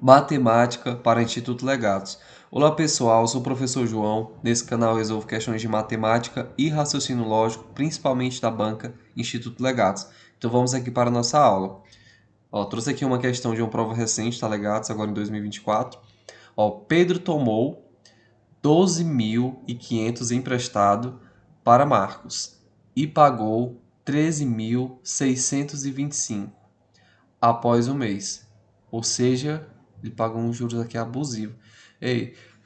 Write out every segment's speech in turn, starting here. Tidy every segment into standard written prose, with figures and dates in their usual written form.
Matemática para Instituto Legados. Olá pessoal, sou o professor João. Nesse canal eu resolvo questões de matemática e raciocínio lógico, principalmente da banca Instituto Legados. Então vamos aqui para a nossa aula. Trouxe aqui uma questão de uma prova recente, tá Legados, agora em 2024. Pedro tomou 12.500 emprestado para Marcos e pagou 13.625 após um mês. Ou seja, ele pagou uns juros aqui abusivos.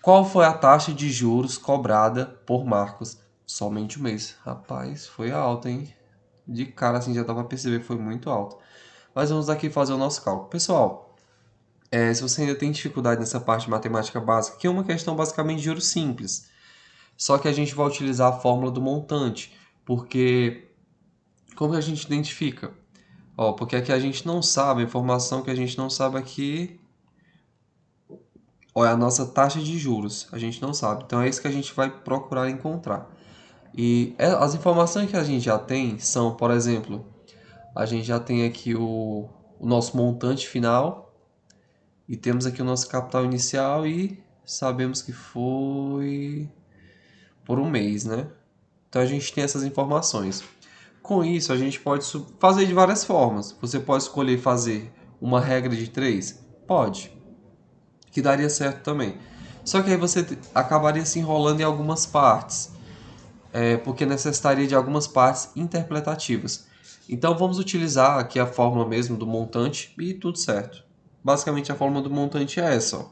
Qual foi a taxa de juros cobrada por Marcos? Somente um mês. Rapaz, foi alta, hein? De cara assim já dá pra perceber que foi muito alto. Mas vamos aqui fazer o nosso cálculo. Pessoal, se você ainda tem dificuldade nessa parte de matemática básica, que é uma questão basicamente de juros simples. Só que a gente vai utilizar a fórmula do montante. Porque como a gente identifica? Porque aqui a gente não sabe, a informação que a gente não sabe aqui é a nossa taxa de juros. A gente não sabe. Então é isso que a gente vai procurar encontrar. E as informações que a gente já tem são, por exemplo, a gente já tem aqui o nosso montante final e temos aqui o nosso capital inicial e sabemos que foi por um mês, né? Então a gente tem essas informações. Com isso, a gente pode fazer de várias formas. Você pode escolher fazer uma regra de 3? Pode. Que daria certo também. Só que aí você acabaria se enrolando em algumas partes. Porque necessitaria de algumas partes interpretativas. Então vamos utilizar aqui a fórmula mesmo do montante e tudo certo. Basicamente a fórmula do montante é essa.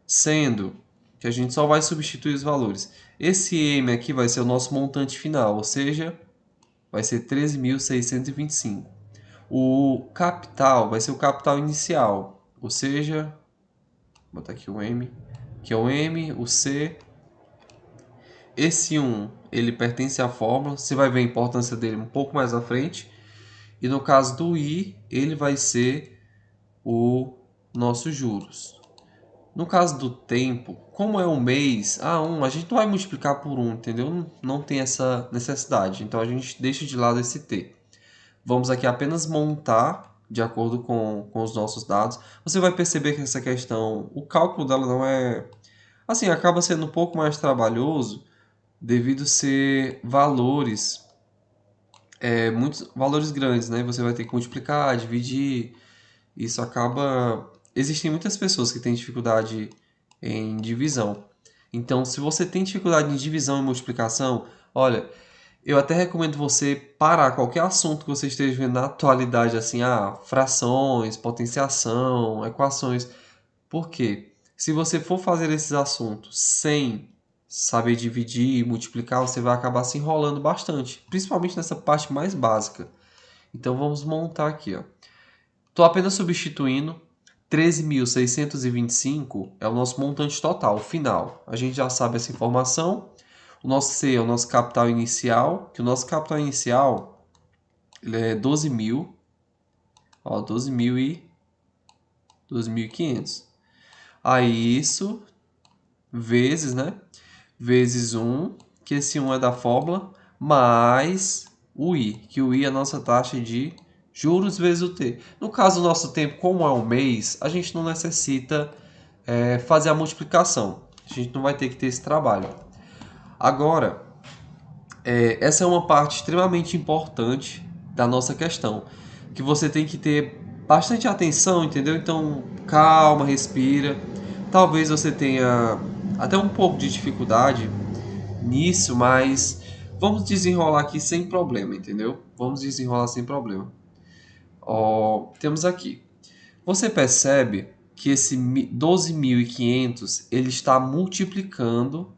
Sendo que a gente só vai substituir os valores. Esse M aqui vai ser o nosso montante final, ou seja, vai ser 13.625. O capital vai ser o capital inicial, ou seja, vou botar aqui o M, que é o M, o C. Esse 1, ele pertence à fórmula, você vai ver a importância dele um pouco mais à frente. E no caso do I, ele vai ser o nosso juros. No caso do tempo, como é um mês, a gente não vai multiplicar por 1, entendeu? Não tem essa necessidade, então a gente deixa de lado esse T. Vamos aqui apenas montar de acordo com os nossos dados. Você vai perceber que essa questão, o cálculo dela não é... Assim, acaba sendo um pouco mais trabalhoso devido ser valores, muitos valores grandes, né? Você vai ter que multiplicar, dividir. Isso acaba... Existem muitas pessoas que têm dificuldade em divisão. Então, se você tem dificuldade em divisão e multiplicação, olha, eu até recomendo você parar qualquer assunto que você esteja vendo na atualidade, assim, frações, potenciação, equações. Por quê? Se você for fazer esses assuntos sem saber dividir e multiplicar, você vai acabar se enrolando bastante, principalmente nessa parte mais básica. Então vamos montar aqui, Estou apenas substituindo 13.625 é o nosso montante total, final. A gente já sabe essa informação. O nosso C é o nosso capital inicial, que o nosso capital inicial ele é 12.000, 12.500. Aí isso vezes, né? Vezes 1, que esse 1 é da fórmula, mais o I, que o I é a nossa taxa de juros vezes o T. No caso do nosso tempo, como é um mês, a gente não necessita fazer a multiplicação. A gente não vai ter que ter esse trabalho. Agora, essa é uma parte extremamente importante da nossa questão, que você tem que ter bastante atenção, entendeu? Então, calma, respira. Talvez você tenha até um pouco de dificuldade nisso, mas vamos desenrolar aqui sem problema, entendeu? Vamos desenrolar sem problema. Temos aqui. Você percebe que esse 12.500 ele está multiplicando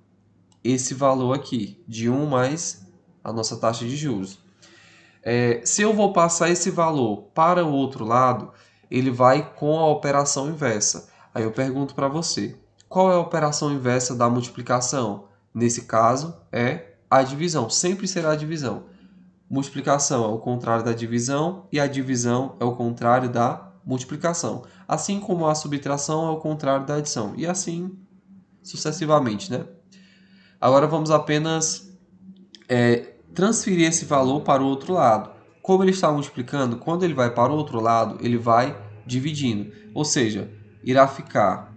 esse valor aqui, de 1 mais a nossa taxa de juros. Se eu vou passar esse valor para o outro lado, ele vai com a operação inversa. Aí eu pergunto para você, qual é a operação inversa da multiplicação? Nesse caso, é a divisão, sempre será a divisão. Multiplicação é o contrário da divisão e a divisão é o contrário da multiplicação. Assim como a subtração é o contrário da adição. E assim sucessivamente, né? Agora vamos apenas transferir esse valor para o outro lado. Como ele está multiplicando, quando ele vai para o outro lado, ele vai dividindo. Ou seja, irá ficar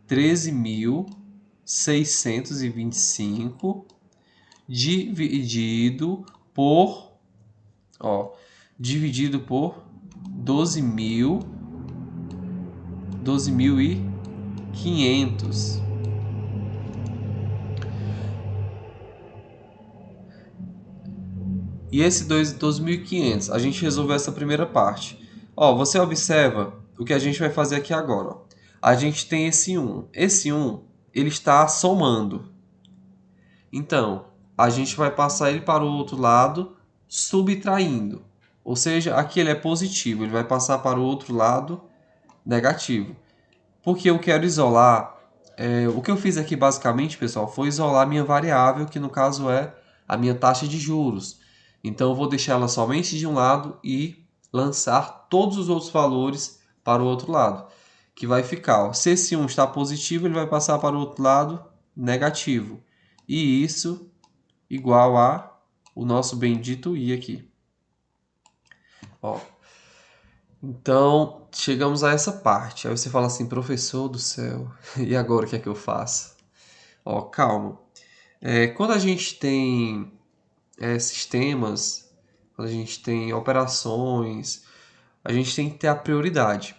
13.625 dividido por 12.500. E esse 12.500, a gente resolveu essa primeira parte. Você observa o que a gente vai fazer aqui agora. A gente tem esse 1. Esse 1, ele está somando. Então, a gente vai passar ele para o outro lado, subtraindo. Ou seja, aqui ele é positivo, ele vai passar para o outro lado, negativo. Porque eu quero isolar... o que eu fiz aqui basicamente, pessoal, foi isolar a minha variável, que no caso é a minha taxa de juros. Então, eu vou deixar ela somente de um lado e lançar todos os outros valores para o outro lado. Que vai ficar, se esse 1 está positivo, ele vai passar para o outro lado negativo. E isso igual a o nosso bendito i aqui. Então, chegamos a essa parte. Aí você fala assim, professor do céu, e agora o que é que eu faço? Calma. Quando a gente tem sistemas, quando a gente tem operações, a gente tem que ter a prioridade.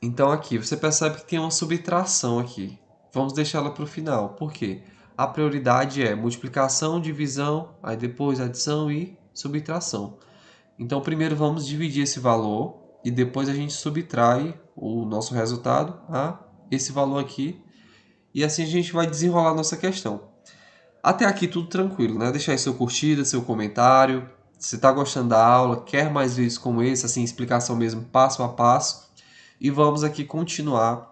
Então aqui, você percebe que tem uma subtração aqui. Vamos deixá-la para o final. Por quê? A prioridade é multiplicação, divisão, aí depois adição e subtração. Então primeiro vamos dividir esse valor e depois a gente subtrai o nosso resultado a esse valor aqui. E assim a gente vai desenrolar a nossa questão. Até aqui tudo tranquilo, né? Deixa aí seu curtida, seu comentário. Se está gostando da aula, quer mais vídeos como esse, assim, explicação mesmo passo a passo. E vamos aqui continuar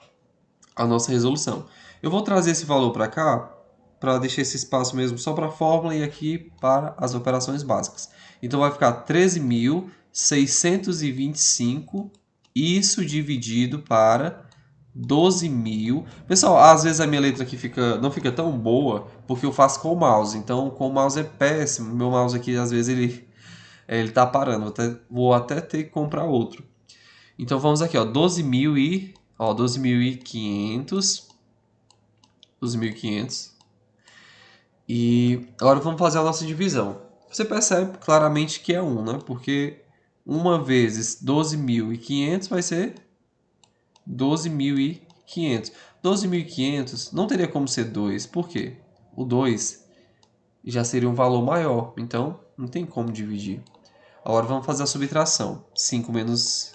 a nossa resolução. Eu vou trazer esse valor para cá, para deixar esse espaço mesmo só para a fórmula e aqui para as operações básicas. Então vai ficar 13.625, isso dividido para 12.000. Pessoal, às vezes a minha letra aqui não fica tão boa, porque eu faço com o mouse. Então, com o mouse é péssimo. Meu mouse aqui, às vezes, ele tá parando. Vou até ter que comprar outro. Então, vamos aqui, 12.500. 12.500. E agora vamos fazer a nossa divisão. Você percebe claramente que é 1, né? Porque 1 vezes 12.500 vai ser 12.500. 12.500 não teria como ser 2. Por quê? O 2 já seria um valor maior. Então, não tem como dividir. Agora vamos fazer a subtração. 5 menos...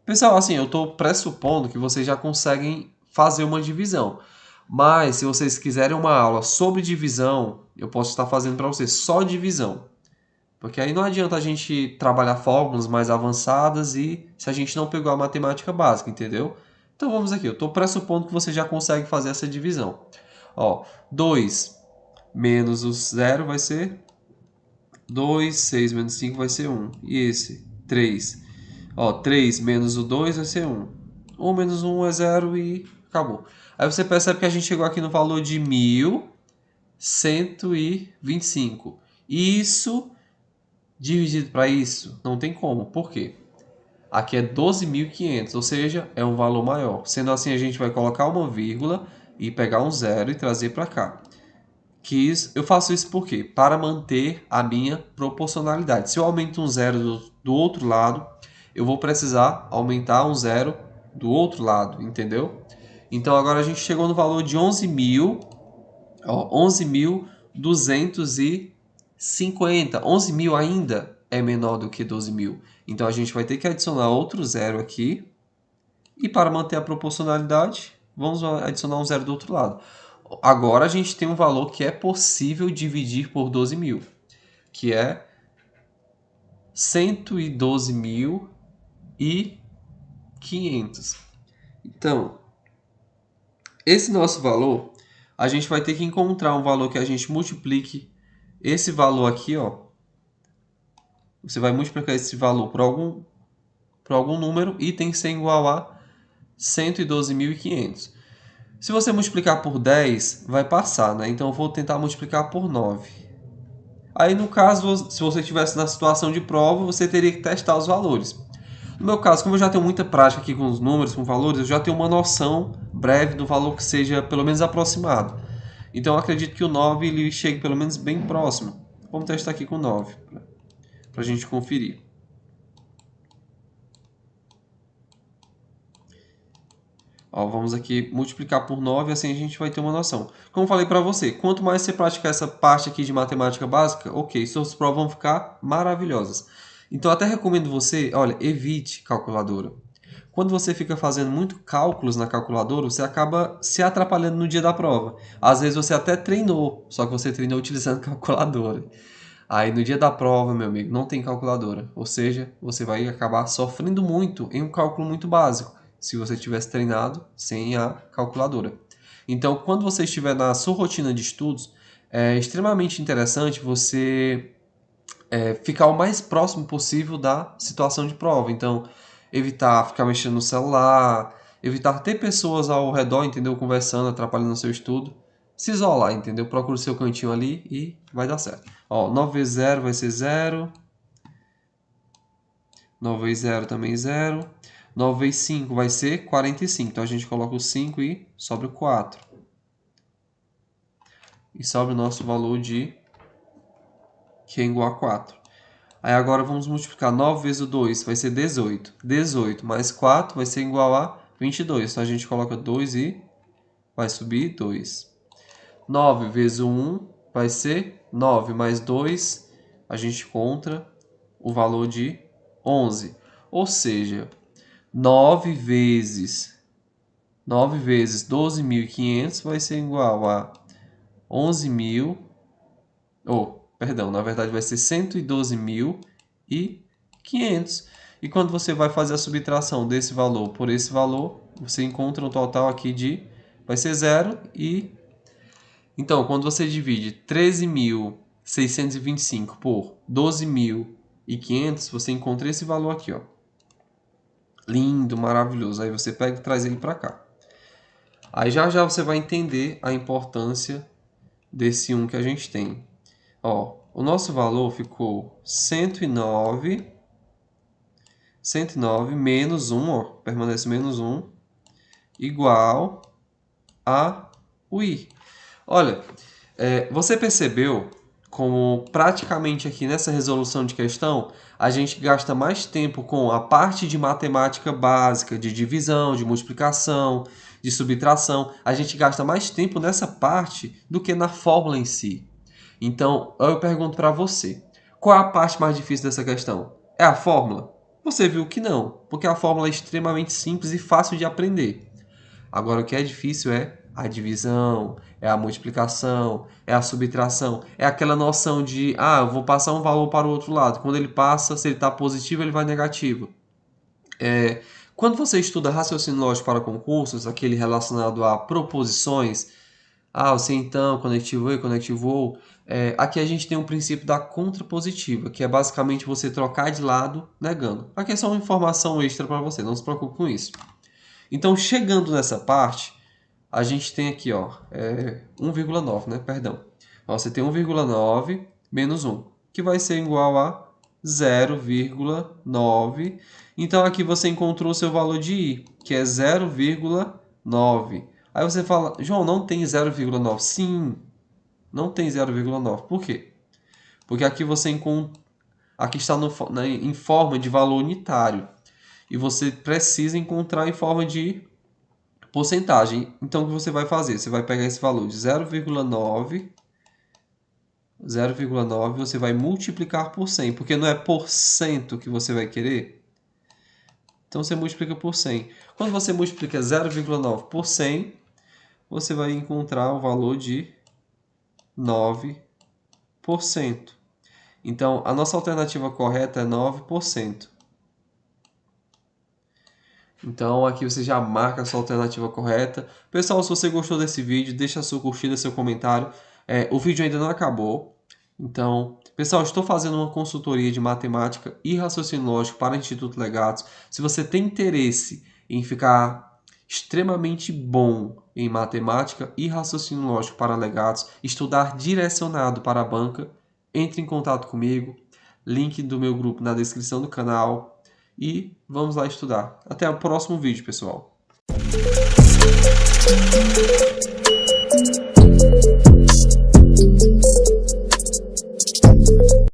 Pessoal, assim, eu estou pressupondo que vocês já conseguem fazer uma divisão. Mas, se vocês quiserem uma aula sobre divisão, eu posso estar fazendo para vocês só divisão. Porque aí não adianta a gente trabalhar fórmulas mais avançadas e se a gente não pegou a matemática básica, entendeu? Então vamos aqui, eu estou pressupondo que você já consegue fazer essa divisão. 2 menos o 0 vai ser 2, 6 menos 5 vai ser 1. E esse, 3. 3 menos o 2 vai ser 1. 1 menos 1 é 0 e acabou. Aí você percebe que a gente chegou aqui no valor de 1.125. Isso dividido para isso, não tem como. Por quê? Aqui é 12.500, ou seja, é um valor maior. Sendo assim, a gente vai colocar uma vírgula e pegar um zero e trazer para cá. Eu faço isso por quê? Para manter a minha proporcionalidade. Se eu aumento um zero do outro lado, eu vou precisar aumentar um zero do outro lado, entendeu? Então agora a gente chegou no valor de 11.250. 11.000 ainda é menor do que 12.000. Então a gente vai ter que adicionar outro zero aqui. E para manter a proporcionalidade, vamos adicionar um zero do outro lado. Agora a gente tem um valor que é possível dividir por 12.000, que é 112.500. Então, esse nosso valor, a gente vai ter que encontrar um valor que a gente multiplique esse valor aqui, Você vai multiplicar esse valor por algum por algum número e tem que ser igual a 112.500. Se você multiplicar por 10, vai passar, né? Então eu vou tentar multiplicar por 9. Aí no caso, se você estivesse na situação de prova, você teria que testar os valores. No meu caso, como eu já tenho muita prática aqui com os números, com valores, eu já tenho uma noção breve do valor que seja pelo menos aproximado. Então eu acredito que o 9 ele chegue pelo menos bem próximo. Vamos testar aqui com 9, para a gente conferir. Ó, vamos aqui multiplicar por 9, assim a gente vai ter uma noção. Como eu falei para você, quanto mais você praticar essa parte aqui de matemática básica, ok, suas provas vão ficar maravilhosas. Então até recomendo você, olha, evite calculadora. Quando você fica fazendo muito cálculos na calculadora, você acaba se atrapalhando no dia da prova. Às vezes você até treinou, só que você treinou utilizando calculadora. Aí no dia da prova, meu amigo, não tem calculadora. Ou seja, você vai acabar sofrendo muito em um cálculo muito básico, se você tivesse treinado sem a calculadora. Então, quando você estiver na sua rotina de estudos, é extremamente interessante você ficar o mais próximo possível da situação de prova. Então, evitar ficar mexendo no celular, evitar ter pessoas ao redor, entendeu? Conversando, atrapalhando o seu estudo. Se isolar, entendeu? Procura o seu cantinho ali e vai dar certo. Ó, 9 vezes 0 vai ser 0. 9 vezes 0 também 0. 9 vezes 5 vai ser 45. Então a gente coloca o 5 e sobra o 4. E sobra o nosso valor de que é igual a 4. Aí agora vamos multiplicar 9 vezes o 2, vai ser 18. 18 mais 4 vai ser igual a 22. Então a gente coloca 2 e vai subir 2. 9 vezes o 1 vai ser 9 mais 2, a gente encontra o valor de 11. Ou seja, 9 vezes 12.500 vai ser igual a 11.000, perdão, na verdade vai ser 112.500. E quando você vai fazer a subtração desse valor por esse valor, você encontra um total aqui de, vai ser 0 e... Então, quando você divide 13.625 por 12.500, você encontra esse valor aqui, ó. Lindo, maravilhoso. Aí você pega e traz ele para cá. Aí já já você vai entender a importância desse 1 que a gente tem. Ó, o nosso valor ficou 109 menos 1, ó, permanece menos 1, igual a o i. Olha, você percebeu como praticamente aqui nessa resolução de questão, a gente gasta mais tempo com a parte de matemática básica, de divisão, de multiplicação, de subtração. A gente gasta mais tempo nessa parte do que na fórmula em si. Então, eu pergunto para você, qual é a parte mais difícil dessa questão? É a fórmula? Você viu que não, porque a fórmula é extremamente simples e fácil de aprender. Agora, o que é difícil é a divisão, é a multiplicação, é a subtração, é aquela noção de, eu vou passar um valor para o outro lado. Quando ele passa, se ele está positivo, ele vai negativo. Quando você estuda raciocínio lógico para concursos, aquele relacionado a proposições, o se então, conectivo e, conectivo ou, aqui a gente tem um princípio da contrapositiva, que é basicamente você trocar de lado negando. Aqui é só uma informação extra para você, não se preocupe com isso. Então, chegando nessa parte, a gente tem aqui, ó, 1,9, né? Perdão. Ó, você tem 1,9 menos 1, que vai ser igual a 0,9. Então, aqui você encontrou o seu valor de i, que é 0,9. Aí você fala, João, não tem 0,9. Sim, não tem 0,9. Por quê? Porque aqui você encontra, aqui está em forma de valor unitário. E você precisa encontrar em forma de porcentagem. Então, o que você vai fazer? Você vai pegar esse valor de 0,9, você vai multiplicar por 100, porque não é por cento que você vai querer. Então, você multiplica por 100. Quando você multiplica 0,9 por 100, você vai encontrar o valor de 9%. Então, a nossa alternativa correta é 9%. Então aqui você já marca a sua alternativa correta. Pessoal, se você gostou desse vídeo, deixa a sua curtida, seu comentário. O vídeo ainda não acabou. Então, pessoal, estou fazendo uma consultoria de matemática e raciocínio lógico para o Instituto Legados. Se você tem interesse em ficar extremamente bom em matemática e raciocínio lógico para Legados, estudar direcionado para a banca, entre em contato comigo. Link do meu grupo na descrição do canal e vamos lá estudar. Até o próximo vídeo, pessoal.